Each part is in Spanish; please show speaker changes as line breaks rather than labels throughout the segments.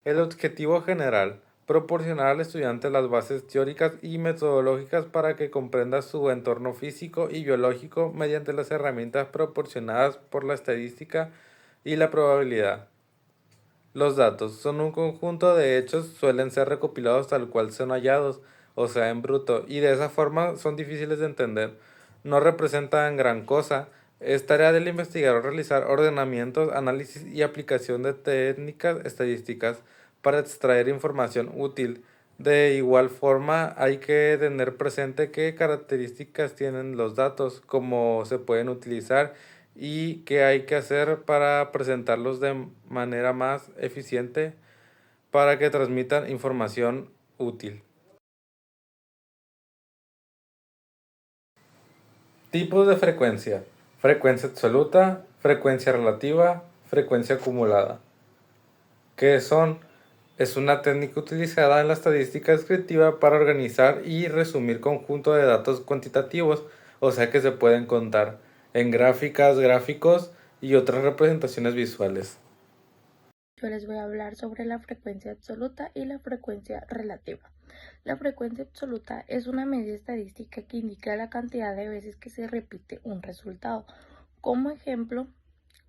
El objetivo general: proporcionar al estudiante las bases teóricas y metodológicas para que comprenda su entorno físico y biológico mediante las herramientas proporcionadas por la estadística y la probabilidad. Los datos son un conjunto de hechos, suelen ser recopilados tal cual son hallados, o sea, en bruto, y de esa forma son difíciles de entender. No representan gran cosa. Es tarea del investigador realizar ordenamientos, análisis y aplicación de técnicas estadísticas para extraer información útil. De igual forma, hay que tener presente qué características tienen los datos, cómo se pueden utilizar y qué hay que hacer para presentarlos de manera más eficiente para que transmitan información útil. Tipos de frecuencia: frecuencia absoluta, frecuencia relativa, frecuencia acumulada. ¿Qué son? Es una técnica utilizada en la estadística descriptiva para organizar y resumir conjunto de datos cuantitativos, o sea que se pueden contar, en gráficas, gráficos y otras representaciones visuales.
Yo les voy a hablar sobre la frecuencia absoluta y la frecuencia relativa. La frecuencia absoluta es una medida estadística que indica la cantidad de veces que se repite un resultado. Como ejemplo,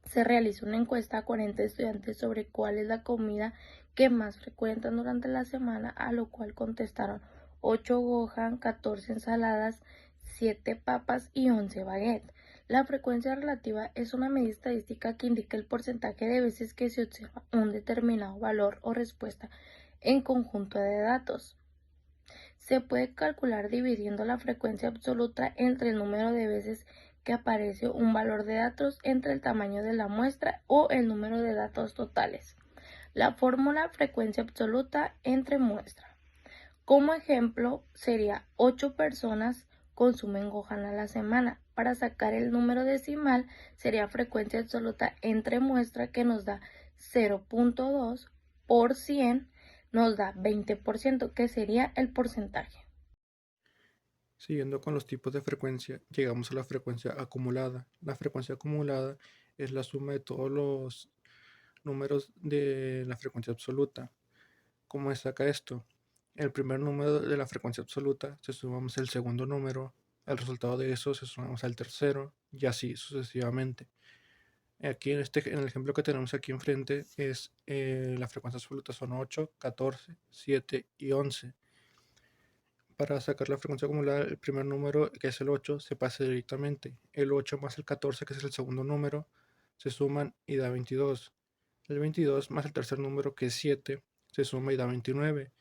se realiza una encuesta a 40 estudiantes sobre cuál es la comida que más frecuentan durante la semana, a lo cual contestaron 8 Gohan, 14 ensaladas, 7 papas y 11 baguettes. La frecuencia relativa es una medida estadística que indica el porcentaje de veces que se observa un determinado valor o respuesta en conjunto de datos. Se puede calcular dividiendo la frecuencia absoluta entre el número de veces que aparece un valor de datos entre el tamaño de la muestra o el número de datos totales. La fórmula frecuencia absoluta entre muestra. Como ejemplo, sería 8 personas consumen Gohan a la semana. Para sacar el número decimal sería frecuencia absoluta entre muestra, que nos da 0.2 por 100, nos da 20%, que sería el porcentaje.
Siguiendo con los tipos de frecuencia, llegamos a la frecuencia acumulada. La frecuencia acumulada es la suma de todos los números de la frecuencia absoluta. ¿Cómo se saca esto? El primer número de la frecuencia absoluta se sumamos el segundo número, el resultado de eso se sumamos al tercero y así sucesivamente. Aquí en el ejemplo que tenemos aquí enfrente es la frecuencia absoluta son 8, 14, 7 y 11. Para sacar la frecuencia acumulada, el primer número, que es el 8, se pasa directamente. El 8 más el 14, que es el segundo número, se suman y da 22. El 22 más el tercer número, que es 7, se suma y da 29.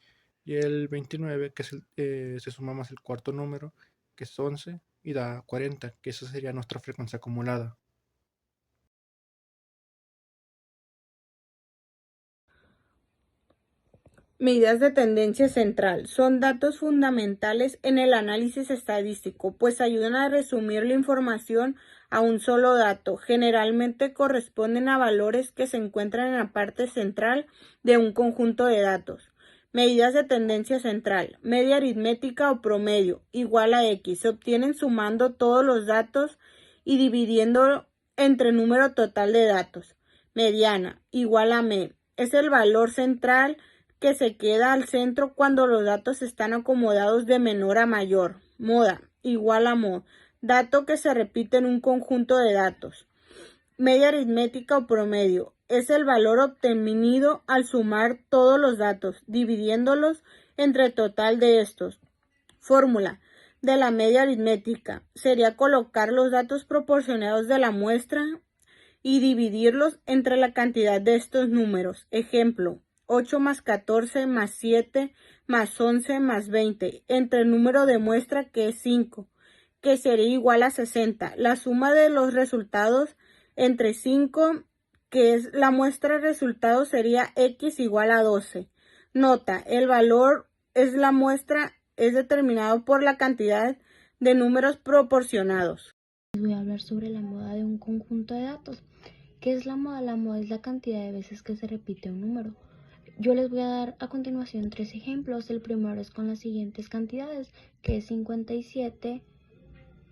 Y el 29, que es se suma más el cuarto número, que es 11, y da 40, que esa sería nuestra frecuencia acumulada.
Medidas de tendencia central son datos fundamentales en el análisis estadístico, pues ayudan a resumir la información a un solo dato. Generalmente corresponden a valores que se encuentran en la parte central de un conjunto de datos. Medidas de tendencia central: media aritmética o promedio, igual a X. Se obtienen sumando todos los datos y dividiendo entre número total de datos. Mediana, igual a M. Es el valor central que se queda al centro cuando los datos están acomodados de menor a mayor. Moda, igual a mod, dato que se repite en un conjunto de datos. Media aritmética o promedio es el valor obtenido al sumar todos los datos, dividiéndolos entre el total de estos. Fórmula de la media aritmética sería colocar los datos proporcionados de la muestra y dividirlos entre la cantidad de estos números. Ejemplo: 8 más 14 más 7 más 11 más 20, entre el número de muestra, que es 5, que sería igual a 60. La suma de los resultados entre 5, que es la muestra resultado, sería X igual a 12. Nota: el valor es la muestra es determinado por la cantidad de números proporcionados.
Les voy a hablar sobre la moda de un conjunto de datos. ¿Qué es la moda? La moda es la cantidad de veces que se repite un número. Yo les voy a dar a continuación 3 ejemplos. El primero es con las siguientes cantidades, que es 57,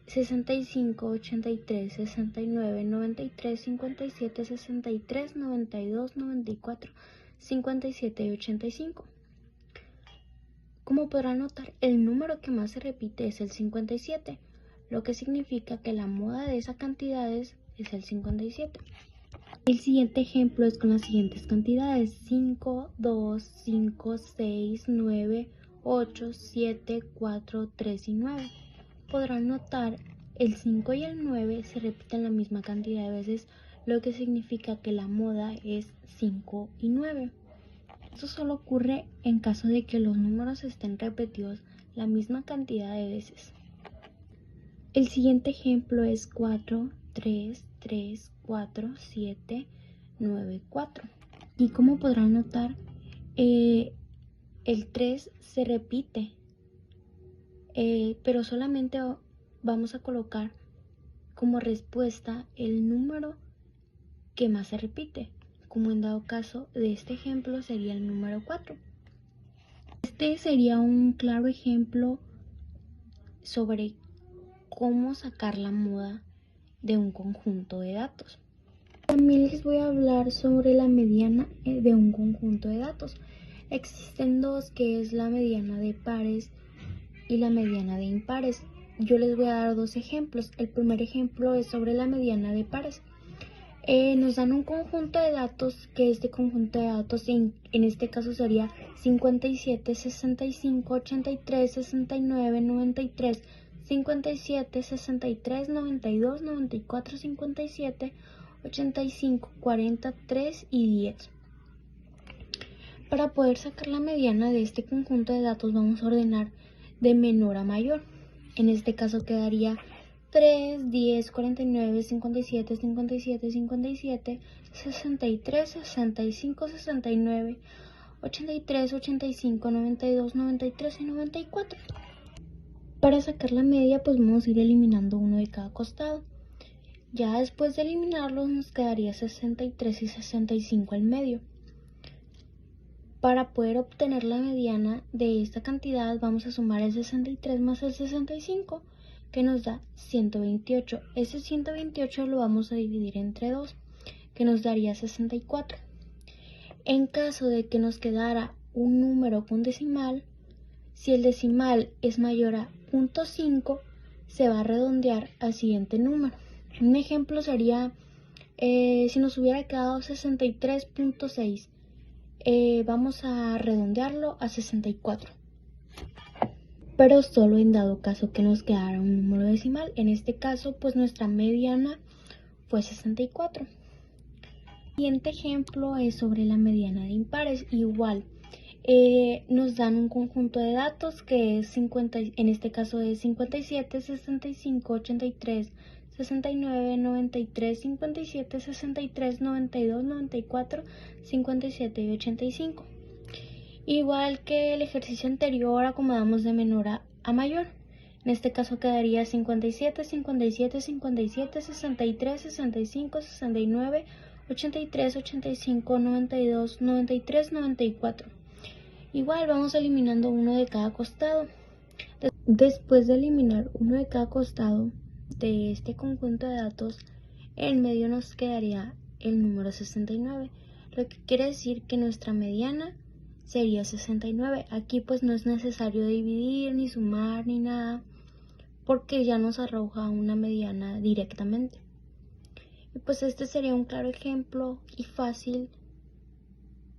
65, 83, 69, 93, 57, 63, 92, 94, 57 y 85. Como podrán notar, el número que más se repite es el 57, lo que significa que la moda de esas cantidades es el 57. El siguiente ejemplo es con las siguientes cantidades: 5, 2, 5, 6, 9, 8, 7, 4, 3 y 9. Podrán notar el 5 y el 9 se repiten la misma cantidad de veces, lo que significa que la moda es 5 y 9. Esto solo ocurre en caso de que los números estén repetidos la misma cantidad de veces. El siguiente ejemplo es 4, 3, 3, 4, 7, 9, 4. Y como podrán notar, el 3 se repite, pero solamente vamos a colocar como respuesta el número que más se repite, como en dado caso de este ejemplo sería el número 4. Este sería un claro ejemplo sobre cómo sacar la moda de un conjunto de datos. También les voy a hablar sobre la mediana de un conjunto de datos. Existen dos, que es la mediana de pares y la mediana de impares. Yo les voy a dar dos ejemplos. El primer ejemplo es sobre la mediana de pares. Nos dan un conjunto de datos, que este conjunto de datos en este caso sería 57, 65, 83, 69, 93, 57, 63, 92, 94, 57, 85, 40, 3 y 10. Para poder sacar la mediana de este conjunto de datos vamos a ordenar de menor a mayor. En este caso quedaría 3, 10, 49, 57, 57, 57, 63, 65, 69, 83, 85, 92, 93 y 94. Para sacar la media pues vamos a ir eliminando uno de cada costado. Ya después de eliminarlos nos quedaría 63 y 65 al medio. Para poder obtener la mediana de esta cantidad vamos a sumar el 63 más el 65, que nos da 128. Ese 128 lo vamos a dividir entre 2, que nos daría 64. En caso de que nos quedara un número con decimal, si el decimal es mayor a 0.5, se va a redondear al siguiente número. Un ejemplo sería, si nos hubiera quedado 63.6, vamos a redondearlo a 64. Pero solo en dado caso que nos quedara un número decimal. En este caso, pues nuestra mediana fue 64. El siguiente ejemplo es sobre la mediana de impares. Igual, nos dan un conjunto de datos que es 50, en este caso es 57, 65, 83, 69, 93, 57, 63, 92, 94, 57 y 85. Igual que el ejercicio anterior, acomodamos de menor a mayor. En este caso quedaría 57, 57, 57, 63, 65, 69, 83, 85, 92, 93, 94. Igual vamos eliminando uno de cada costado. Después de eliminar uno de cada costado de este conjunto de datos, en medio nos quedaría el número 69, lo que quiere decir que nuestra mediana sería 69. Aquí pues no es necesario dividir, ni sumar, ni nada, porque ya nos arroja una mediana directamente. Y pues este sería un claro ejemplo y fácil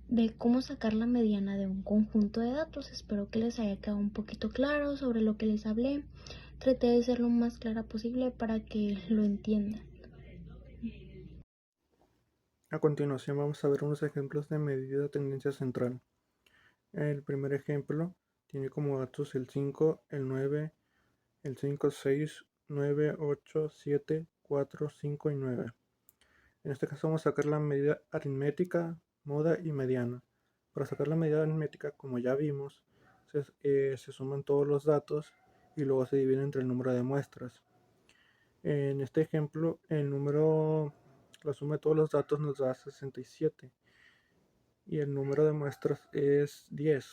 de cómo sacar la mediana de un conjunto de datos. Espero que les haya quedado un poquito claro sobre lo que les hablé. Traté de ser lo más clara posible para que lo entiendan.
A continuación vamos a ver unos ejemplos de medida de tendencia central. El primer ejemplo tiene como datos el 5, el 9, el 5, 6, 9, 8, 7, 4, 5 y 9. En este caso vamos a sacar la medida aritmética, moda y mediana. Para sacar la medida aritmética, como ya vimos, se suman todos los datos y luego se dividen entre el número de muestras. En este ejemplo, la suma de todos los datos nos da 67 y el número de muestras es 10.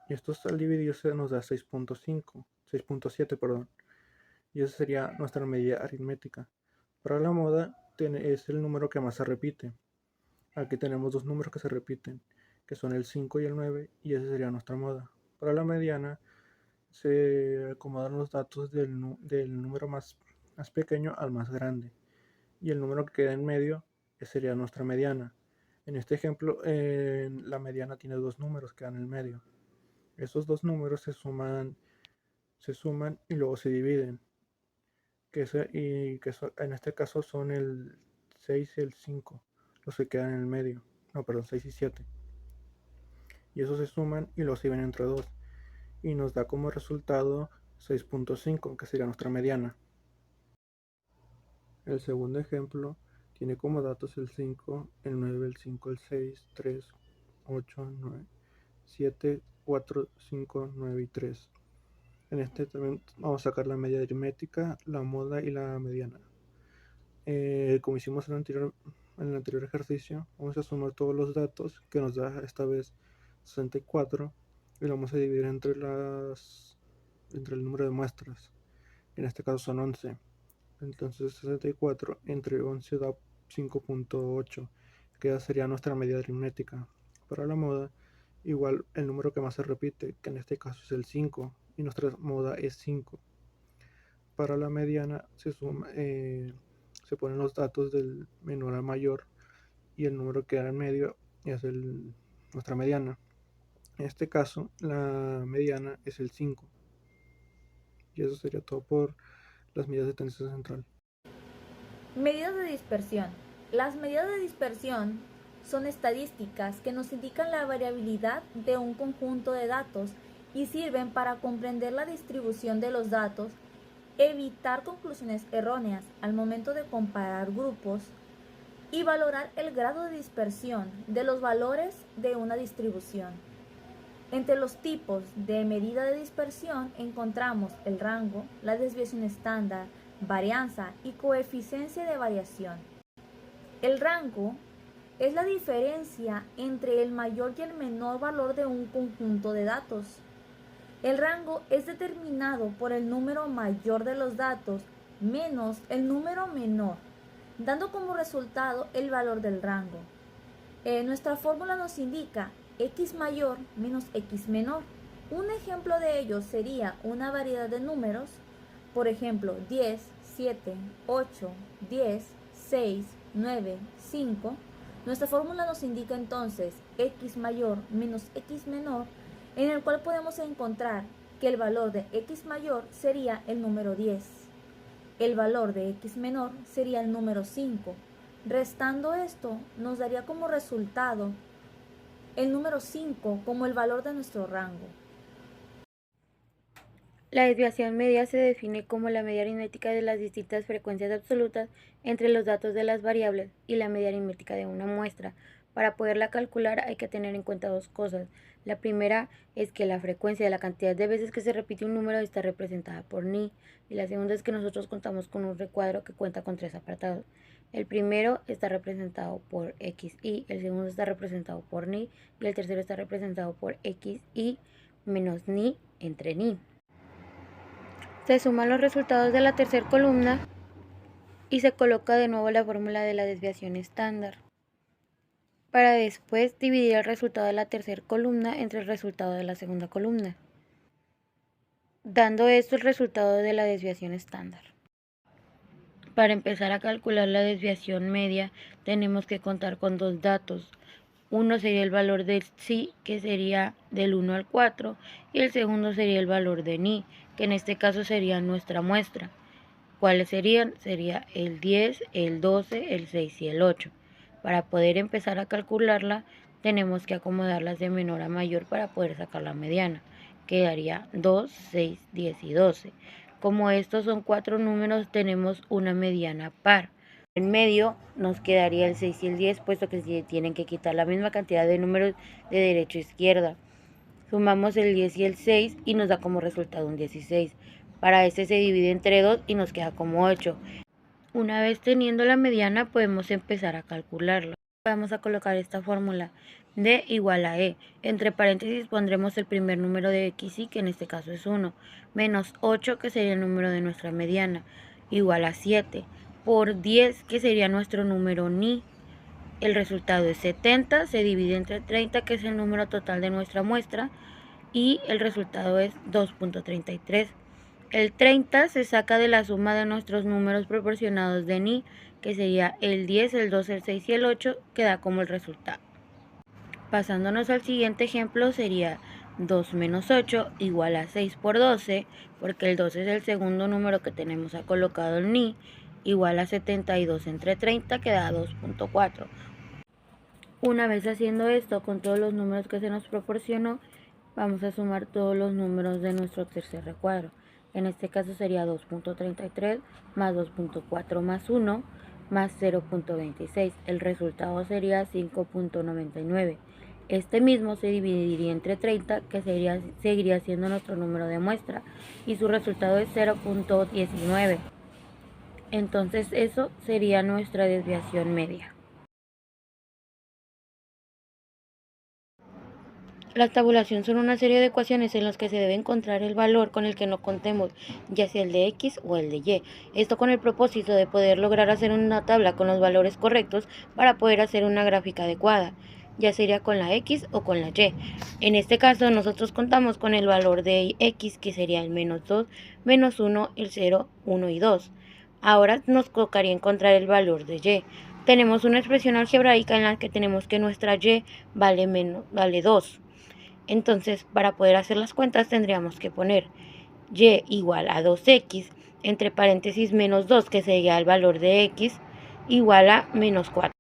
Y estos al dividirse nos da 6.7, perdón. Y esa sería nuestra medida aritmética. Para la moda es el número que más se repite. Aquí tenemos dos números que se repiten. que son el 5 y el 9, y esa sería nuestra moda. Para la mediana se acomodan los datos del número más pequeño al más grande, y el número que queda en medio sería nuestra mediana. En este ejemplo, la mediana tiene dos números que dan en el medio. Esos dos números se suman y luego se dividen, en este caso son el 6 y el 5, los que quedan en el medio. No, perdón, 6 y 7. Y esos se suman y los dividen entre 2. Y nos da como resultado 6.5, que sería nuestra mediana. El segundo ejemplo tiene como datos el 5, el 9, el 5, el 6, 3, 8, 9, 7, 4, 5, 9 y 3. En este también vamos a sacar la media aritmética, la moda y la mediana. Como hicimos en el anterior ejercicio, vamos a sumar todos los datos que nos da esta vez 64 y lo vamos a dividir entre el número de muestras. En este caso son 11. Entonces 64 entre 11 da 5.8, que ya sería nuestra media aritmética. Para la moda, igual el número que más se repite, que en este caso es el 5, y nuestra moda es 5. Para la mediana se ponen los datos del menor al mayor, y el número que da en medio es nuestra mediana. En este caso, la mediana es el 5. Y eso sería todo por las medidas de tendencia central.
Medidas de dispersión. Las medidas de dispersión son estadísticas que nos indican la variabilidad de un conjunto de datos y sirven para comprender la distribución de los datos, evitar conclusiones erróneas al momento de comparar grupos y valorar el grado de dispersión de los valores de una distribución. Entre los tipos de medida de dispersión encontramos el rango, la desviación estándar, varianza y coeficiencia de variación. El rango es la diferencia entre el mayor y el menor valor de un conjunto de datos. El rango es determinado por el número mayor de los datos menos el número menor, dando como resultado el valor del rango. Nuestra fórmula nos indica x mayor menos x menor. Un ejemplo de ello sería una variedad de números, por ejemplo 10, 7, 8, 10, 6, 9, 5. Nuestra fórmula nos indica entonces x mayor menos x menor, en el cual podemos encontrar que el valor de x mayor sería el número 10. El valor de x menor sería el número 5. Restando esto, nos daría como resultado el número 5 como el valor de nuestro rango.
La desviación media se define como la media aritmética de las distintas frecuencias absolutas entre los datos de las variables y la media aritmética de una muestra. Para poderla calcular hay que tener en cuenta dos cosas. La primera es que la frecuencia de la cantidad de veces que se repite un número está representada por ni, y la segunda es que nosotros contamos con un recuadro que cuenta con 3 apartados. El primero está representado por xi, el segundo está representado por ni y el tercero está representado por xi menos ni entre ni. Se suman los resultados de la tercera columna y se coloca de nuevo la fórmula de la desviación estándar, para después dividir el resultado de la tercera columna entre el resultado de la segunda columna, dando esto el resultado de la desviación estándar. Para empezar a calcular la desviación media tenemos que contar con dos datos. Uno sería el valor de xi, que sería del 1 al 4, y el segundo sería el valor de ni, que en este caso sería nuestra muestra. ¿Cuáles serían? Sería el 10, el 12, el 6 y el 8. Para poder empezar a calcularla, tenemos que acomodarlas de menor a mayor para poder sacar la mediana. Quedaría 2, 6, 10 y 12. Como estos son 4 números, tenemos una mediana par. En medio nos quedaría el 6 y el 10, puesto que se tienen que quitar la misma cantidad de números de derecha a izquierda. Sumamos el 10 y el 6 y nos da como resultado un 16. Para este se divide entre 2 y nos queda como 8. Una vez teniendo la mediana podemos empezar a calcularla. Vamos a colocar esta fórmula: d igual a e. Entre paréntesis pondremos el primer número de xi, que en este caso es 1, menos 8, que sería el número de nuestra mediana, igual a 7, por 10, que sería nuestro número ni,
El resultado es 70, se divide entre 30, que es el número total de nuestra muestra, y el resultado es 2.33. El 30 se saca de la suma de nuestros números proporcionados de ni, que sería el 10, el 2, el 6 y el 8, que da como el resultado. Pasándonos al siguiente ejemplo, sería 2 menos 8 igual a 6 por 12, porque el 12 es el segundo número que tenemos colocado en ni, igual a 72 entre 30, que da 2.4. Una vez haciendo esto con todos los números que se nos proporcionó, vamos a sumar todos los números de nuestro tercer recuadro. En este caso sería 2.33 más 2.4 más 1 más 0.26. El resultado sería 5.99. Este mismo se dividiría entre 30, que seguiría siendo nuestro número de muestra, y su resultado es 0.19. Entonces eso sería nuestra desviación media. La tabulación son una serie de ecuaciones en las que se debe encontrar el valor con el que no contemos, ya sea el de X o el de Y. Esto con el propósito de poder lograr hacer una tabla con los valores correctos para poder hacer una gráfica adecuada, ya sería con la X o con la Y. En este caso nosotros contamos con el valor de X, que sería el menos 2, menos 1, el 0, 1 y 2. Ahora nos tocaría encontrar el valor de Y. Tenemos una expresión algebraica en la que tenemos que nuestra Y vale 2. Entonces, para poder hacer las cuentas tendríamos que poner y igual a 2x, entre paréntesis menos 2, que sería el valor de x, igual a menos 4.